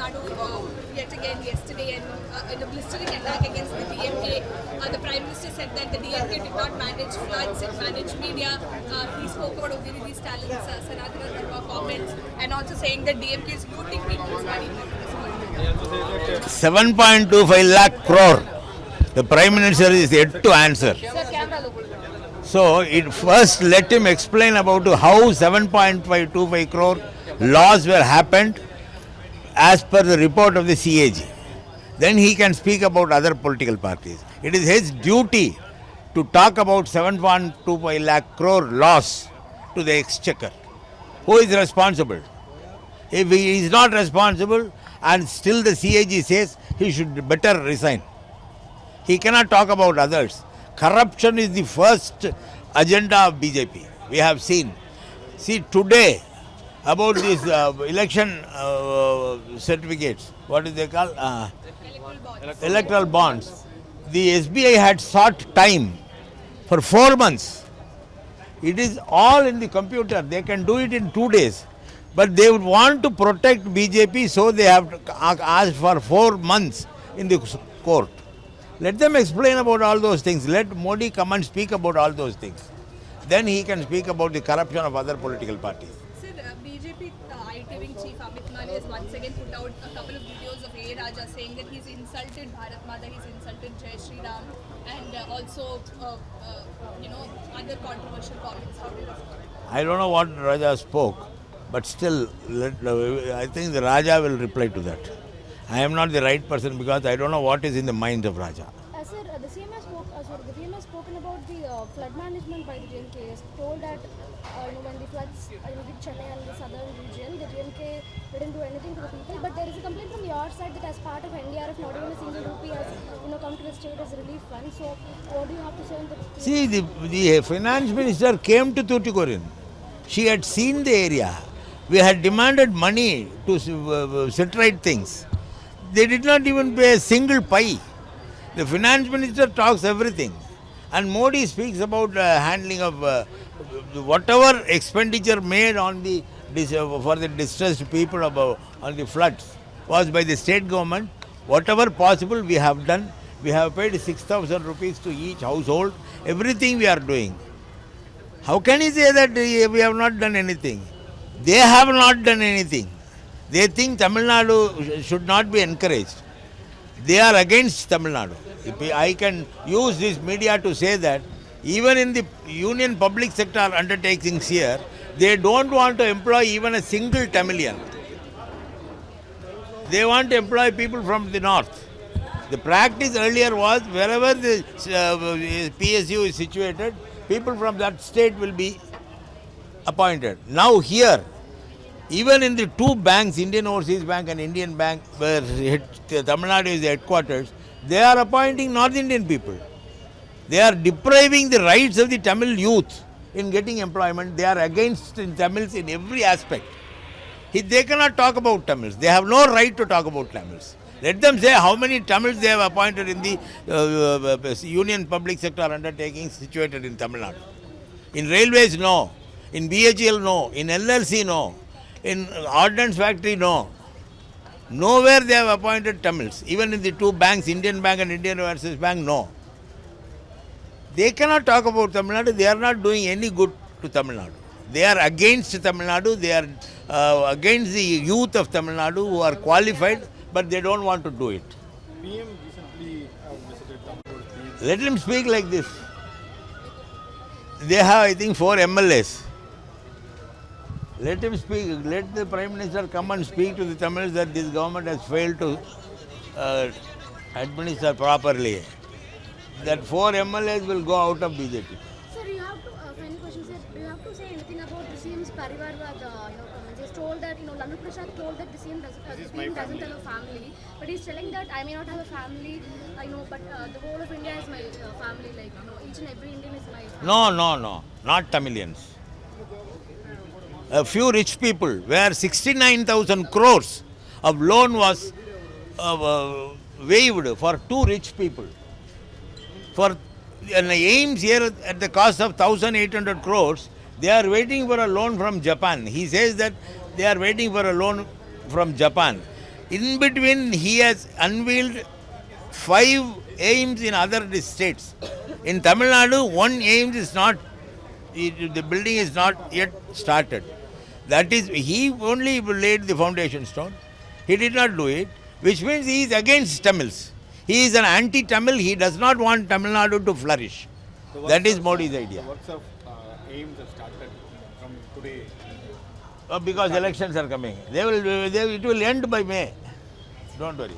Nadu yet again yesterday and in a blistering attack against the DMK. The Prime Minister said that the DMK did not manage floods, it managed media. He spoke about Udiri Stalin's Sanatana Dharma comments and also saying that DMK is looting people's money. 7.25 lakh crore. The Prime Minister is yet to answer. So, first let him explain about how 7.525 crore laws were happened as per the report of the CAG. Then he can speak about other political parties. It is his duty to talk about 7.25 lakh crore loss to the exchequer. Who is responsible? If he is not responsible and still the CAG says he should better resign. He cannot talk about others. Corruption is the first agenda of BJP. We have seen. See today about these election certificates, what is they call? Electoral bonds. The SBI had sought time for 4 months. It is all in the computer. They can do it in 2 days. But they would want to protect BJP, so they have asked for 4 months in the court. Let them explain about all those things. Let Modi come and speak about all those things. Then he can speak about the corruption of other political parties. Sir, BJP IT wing chief Amit Mani has once again put out a couple of videos of A. Raja saying that he's insulted Bharat Mata, he's insulted Jai Shri Ram, and also, other controversial comments. How do you respond? I don't know what Raja spoke, but still, I think the Raja will reply to that. I am not the right person because I don't know what is in the mind of Raja. Sir, the CM has spoken about the flood management by the DMK. Has told that when the floods hit Chennai and the southern region, the DMK didn't do anything to the people. But there is a complaint from your side that as part of NDRF, not even a single rupee has come to the state as a relief fund. So, what do you have to say on the? See, the finance minister came to Tuticorin. She had seen the area. We had demanded money to set right things. They did not even pay a single pie. The finance minister talks everything. And Modi speaks about handling of whatever expenditure made on for the distressed people on the floods was by the state government. Whatever possible we have done. We have paid 6,000 rupees to each household. Everything we are doing. How can he say that we have not done anything? They have not done anything. They think Tamil Nadu should not be encouraged. They are against Tamil Nadu. I can use this media to say that even in the union public sector undertakings here, they don't want to employ even a single Tamilian. They want to employ people from the north. The practice earlier was wherever the PSU is situated, people from that state will be appointed. Now here, even in the two banks, Indian Overseas Bank and Indian Bank, where Tamil Nadu is the headquarters, they are appointing North Indian people. They are depriving the rights of the Tamil youth in getting employment. They are against Tamils in every aspect. They cannot talk about Tamils. They have no right to talk about Tamils. Let them say how many Tamils they have appointed in the union public sector undertakings situated in Tamil Nadu. In railways, no. In BHEL, no. In LLC, no. In ordnance factory, no. Nowhere they have appointed Tamils. Even in the two banks, Indian Bank and Indian Overseas Bank, no. They cannot talk about Tamil Nadu. They are not doing any good to Tamil Nadu. They are against Tamil Nadu. They are against the youth of Tamil Nadu who are qualified, but they don't want to do it. PM recently visited Tamil Nadu. Let him speak like this. They have, I think, 4 MLAs. Let him speak. Let the Prime Minister come and speak to the Tamils that this government has failed to administer properly. That 4 MLAs will go out of BJP. Sir, you have to, final question, sir, do you have to say anything about the CM's Parivarwad comments? He's told that, Lalu Prasad told that the CM doesn't have a family, but he's telling that I may not have a family, but the whole of India is my family, each and every Indian is my family. No, not Tamilians. A few rich people, where 69,000 crores of loan was waived for 2 rich people. For an aims here at the cost of 1,800 crores, they are waiting for a loan from Japan. He says that they are waiting for a loan from Japan. In between, he has unveiled 5 aims in other states. In Tamil Nadu, one aim is not, the building is not yet started. That is, he only laid the foundation stone. He did not do it, which means he is against Tamils. He is an anti-Tamil. He does not want Tamil Nadu to flourish. That is Modi's idea. The works of aims have started from today. Because elections are coming. It will end by May. Don't worry.